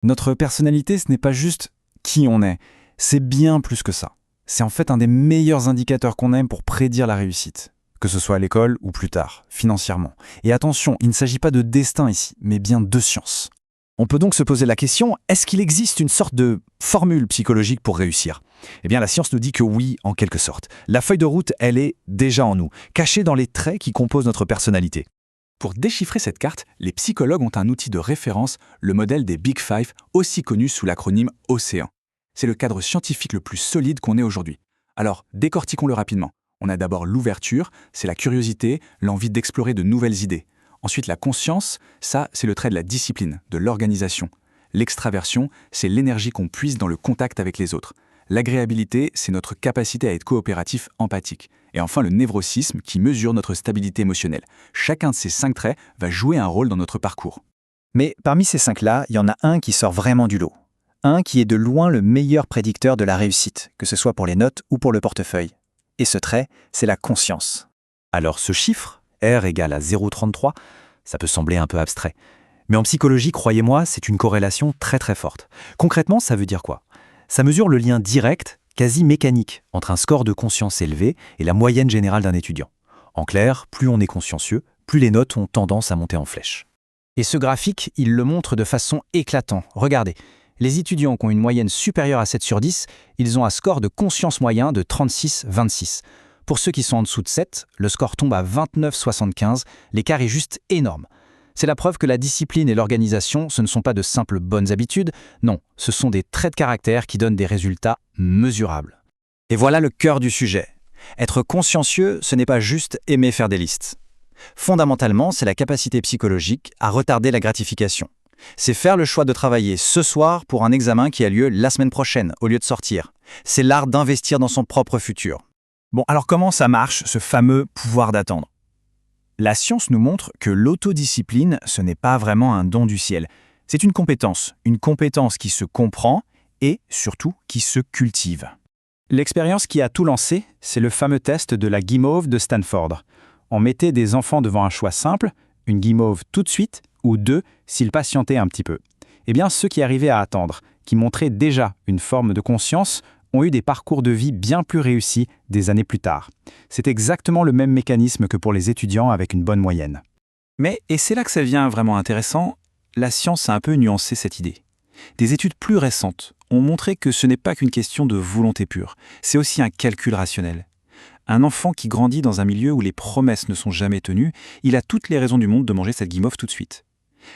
Notre personnalité, ce n'est pas juste qui on est, c'est bien plus que ça. C'est en fait un des meilleurs indicateurs qu'on aime pour prédire la réussite, que ce soit à l'école ou plus tard, financièrement. Et attention, il ne s'agit pas de destin ici, mais bien de science. On peut donc se poser la question, est-ce qu'il existe une sorte de formule psychologique pour réussir? Eh bien, la science nous dit que oui, en quelque sorte. La feuille de route, elle est déjà en nous, cachée dans les traits qui composent notre personnalité. Pour déchiffrer cette carte, les psychologues ont un outil de référence, le modèle des Big Five, aussi connu sous l'acronyme OCEAN. C'est le cadre scientifique le plus solide qu'on ait aujourd'hui. Alors, décortiquons-le rapidement. On a d'abord l'ouverture, c'est la curiosité, l'envie d'explorer de nouvelles idées. Ensuite, la conscience, ça, c'est le trait de la discipline, de l'organisation. L'extraversion, c'est l'énergie qu'on puise dans le contact avec les autres. L'agréabilité, c'est notre capacité à être coopératif, empathique. Et enfin, le névrosisme qui mesure notre stabilité émotionnelle. Chacun de ces 5 traits va jouer un rôle dans notre parcours. Mais parmi ces 5-là, il y en a un qui sort vraiment du lot. Un qui est de loin le meilleur prédicteur de la réussite, que ce soit pour les notes ou pour le portefeuille. Et ce trait, c'est la conscience. Alors ce chiffre, R égale à 0,33, ça peut sembler un peu abstrait. Mais en psychologie, croyez-moi, c'est une corrélation très très forte. Concrètement, ça veut dire quoi? Ça mesure le lien direct, quasi mécanique, entre un score de conscience élevé et la moyenne générale d'un étudiant. En clair, plus on est consciencieux, plus les notes ont tendance à monter en flèche. Et ce graphique, il le montre de façon éclatante. Regardez, les étudiants qui ont une moyenne supérieure à 7 sur 10, ils ont un score de conscience moyen de 36,26. Pour ceux qui sont en dessous de 7, le score tombe à 29,75. L'écart est juste énorme. C'est la preuve que la discipline et l'organisation, ce ne sont pas de simples bonnes habitudes, non, ce sont des traits de caractère qui donnent des résultats mesurables. Et voilà le cœur du sujet. Être consciencieux, ce n'est pas juste aimer faire des listes. Fondamentalement, c'est la capacité psychologique à retarder la gratification. C'est faire le choix de travailler ce soir pour un examen qui a lieu la semaine prochaine, au lieu de sortir. C'est l'art d'investir dans son propre futur. Bon, alors comment ça marche, ce fameux pouvoir d'attendre? La science nous montre que l'autodiscipline, ce n'est pas vraiment un don du ciel. C'est une compétence qui se comprend et, surtout, qui se cultive. L'expérience qui a tout lancé, c'est le fameux test de la guimauve de Stanford. On mettait des enfants devant un choix simple, une guimauve tout de suite, ou 2 s'ils patientaient un petit peu. Eh bien, ceux qui arrivaient à attendre, qui montraient déjà une forme de conscience, ont eu des parcours de vie bien plus réussis des années plus tard. C'est exactement le même mécanisme que pour les étudiants avec une bonne moyenne. Mais, et c'est là que ça devient vraiment intéressant, la science a un peu nuancé cette idée. Des études plus récentes ont montré que ce n'est pas qu'une question de volonté pure, c'est aussi un calcul rationnel. Un enfant qui grandit dans un milieu où les promesses ne sont jamais tenues, il a toutes les raisons du monde de manger cette guimauve tout de suite.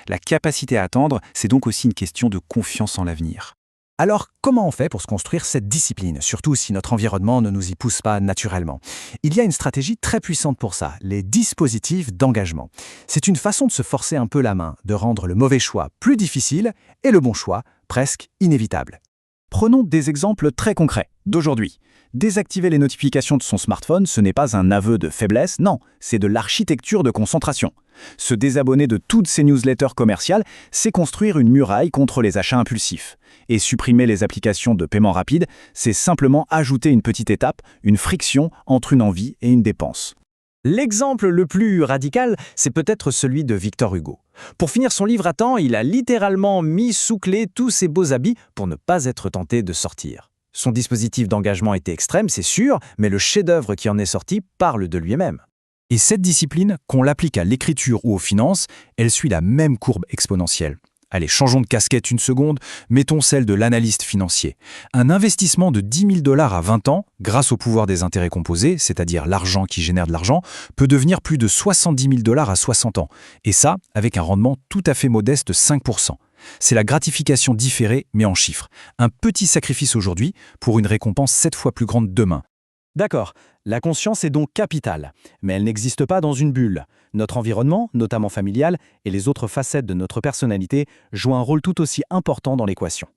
La capacité à attendre, c'est donc aussi une question de confiance en l'avenir. Alors, comment on fait pour se construire cette discipline, surtout si notre environnement ne nous y pousse pas naturellement? Il y a une stratégie très puissante pour ça, les dispositifs d'engagement. C'est une façon de se forcer un peu la main, de rendre le mauvais choix plus difficile et le bon choix presque inévitable. Prenons des exemples très concrets d'aujourd'hui. Désactiver les notifications de son smartphone, ce n'est pas un aveu de faiblesse, non, c'est de l'architecture de concentration. Se désabonner de toutes ces newsletters commerciales, c'est construire une muraille contre les achats impulsifs. Et supprimer les applications de paiement rapide, c'est simplement ajouter une petite étape, une friction entre une envie et une dépense. L'exemple le plus radical, c'est peut-être celui de Victor Hugo. Pour finir son livre à temps, il a littéralement mis sous clé tous ses beaux habits pour ne pas être tenté de sortir. Son dispositif d'engagement était extrême, c'est sûr, mais le chef-d'œuvre qui en est sorti parle de lui-même. Et cette discipline, qu'on l'applique à l'écriture ou aux finances, elle suit la même courbe exponentielle. Allez, changeons de casquette une seconde, mettons celle de l'analyste financier. Un investissement de 10 000 $ à 20 ans, grâce au pouvoir des intérêts composés, c'est-à-dire l'argent qui génère de l'argent, peut devenir plus de 70 000 $ à 60 ans. Et ça, avec un rendement tout à fait modeste de 5%. C'est la gratification différée, mais en chiffres. Un petit sacrifice aujourd'hui pour une récompense 7 fois plus grande demain. D'accord, la conscience est donc capitale, mais elle n'existe pas dans une bulle. Notre environnement, notamment familial, et les autres facettes de notre personnalité jouent un rôle tout aussi important dans l'équation.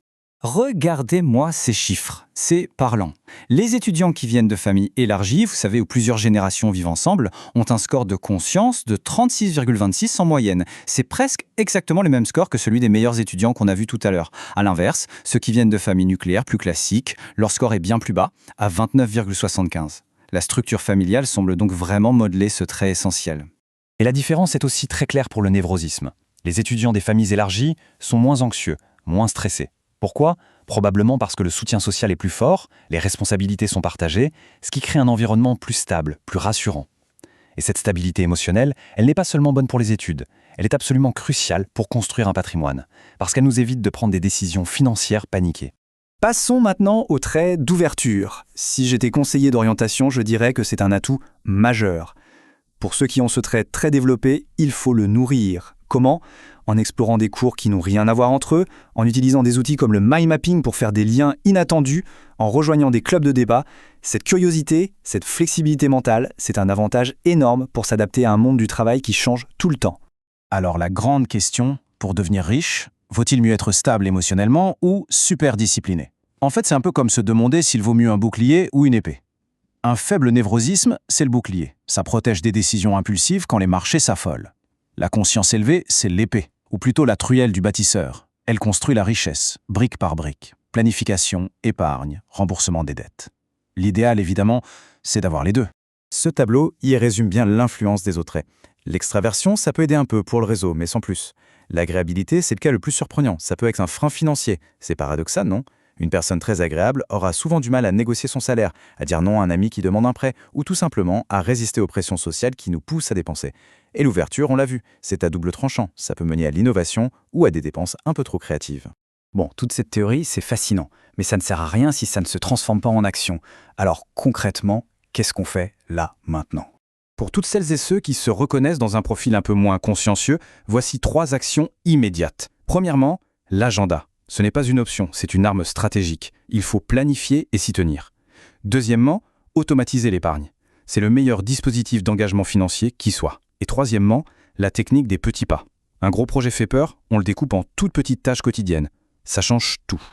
Regardez-moi ces chiffres, c'est parlant. Les étudiants qui viennent de familles élargies, vous savez, où plusieurs générations vivent ensemble, ont un score de conscience de 36,26 en moyenne. C'est presque exactement le même score que celui des meilleurs étudiants qu'on a vus tout à l'heure. À l'inverse, ceux qui viennent de familles nucléaires plus classiques, leur score est bien plus bas, à 29,75. La structure familiale semble donc vraiment modeler ce trait essentiel. Et la différence est aussi très claire pour le névrosisme. Les étudiants des familles élargies sont moins anxieux, moins stressé. Pourquoi ? Probablement parce que le soutien social est plus fort, les responsabilités sont partagées, ce qui crée un environnement plus stable, plus rassurant. Et cette stabilité émotionnelle, elle n'est pas seulement bonne pour les études, elle est absolument cruciale pour construire un patrimoine, parce qu'elle nous évite de prendre des décisions financières paniquées. Passons maintenant au trait d'ouverture. Si j'étais conseiller d'orientation, je dirais que c'est un atout majeur. Pour ceux qui ont ce trait très développé, il faut le nourrir. Comment ? En explorant des cours qui n'ont rien à voir entre eux, en utilisant des outils comme le mind mapping pour faire des liens inattendus, en rejoignant des clubs de débat. Cette curiosité, cette flexibilité mentale, c'est un avantage énorme pour s'adapter à un monde du travail qui change tout le temps. Alors la grande question, pour devenir riche, vaut-il mieux être stable émotionnellement ou super discipliné ? En fait, c'est un peu comme se demander s'il vaut mieux un bouclier ou une épée. Un faible névrosisme, c'est le bouclier. Ça protège des décisions impulsives quand les marchés s'affolent. La conscience élevée, c'est l'épée, ou plutôt la truelle du bâtisseur. Elle construit la richesse, brique par brique. Planification, épargne, remboursement des dettes. L'idéal, évidemment, c'est d'avoir les deux. Ce tableau y résume bien l'influence des autres traits. L'extraversion, ça peut aider un peu pour le réseau, mais sans plus. L'agréabilité, c'est le cas le plus surprenant. Ça peut être un frein financier. C'est paradoxal, non ? Une personne très agréable aura souvent du mal à négocier son salaire, à dire non à un ami qui demande un prêt, ou tout simplement à résister aux pressions sociales qui nous poussent à dépenser. Et l'ouverture, on l'a vu, c'est à double tranchant. Ça peut mener à l'innovation ou à des dépenses un peu trop créatives. Bon, toute cette théorie, c'est fascinant, mais ça ne sert à rien si ça ne se transforme pas en action. Alors concrètement, qu'est-ce qu'on fait là, maintenant ? Pour toutes celles et ceux qui se reconnaissent dans un profil un peu moins consciencieux, voici 3 actions immédiates. Premièrement, l'agenda. Ce n'est pas une option, c'est une arme stratégique. Il faut planifier et s'y tenir. Deuxièmement, automatiser l'épargne. C'est le meilleur dispositif d'engagement financier qui soit. Et troisièmement, la technique des petits pas. Un gros projet fait peur, on le découpe en toutes petites tâches quotidiennes. Ça change tout.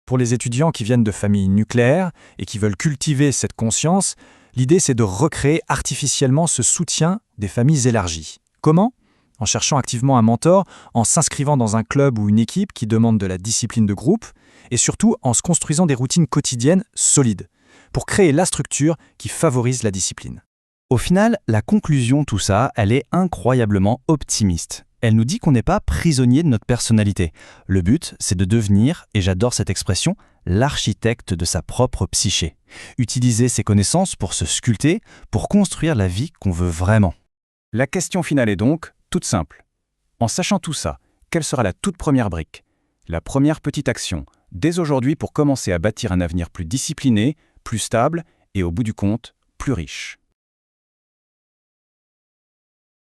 Pour les étudiants qui viennent de familles nucléaires et qui veulent cultiver cette conscience, l'idée c'est de recréer artificiellement ce soutien des familles élargies. Comment ? En cherchant activement un mentor, en s'inscrivant dans un club ou une équipe qui demande de la discipline de groupe, et surtout en se construisant des routines quotidiennes solides, pour créer la structure qui favorise la discipline. Au final, la conclusion de tout ça, elle est incroyablement optimiste. Elle nous dit qu'on n'est pas prisonnier de notre personnalité. Le but, c'est de devenir, et j'adore cette expression, l'architecte de sa propre psyché. Utiliser ses connaissances pour se sculpter, pour construire la vie qu'on veut vraiment. La question finale est donc toute simple. En sachant tout ça, quelle sera la toute première brique ? La première petite action, dès aujourd'hui pour commencer à bâtir un avenir plus discipliné, plus stable et au bout du compte, plus riche.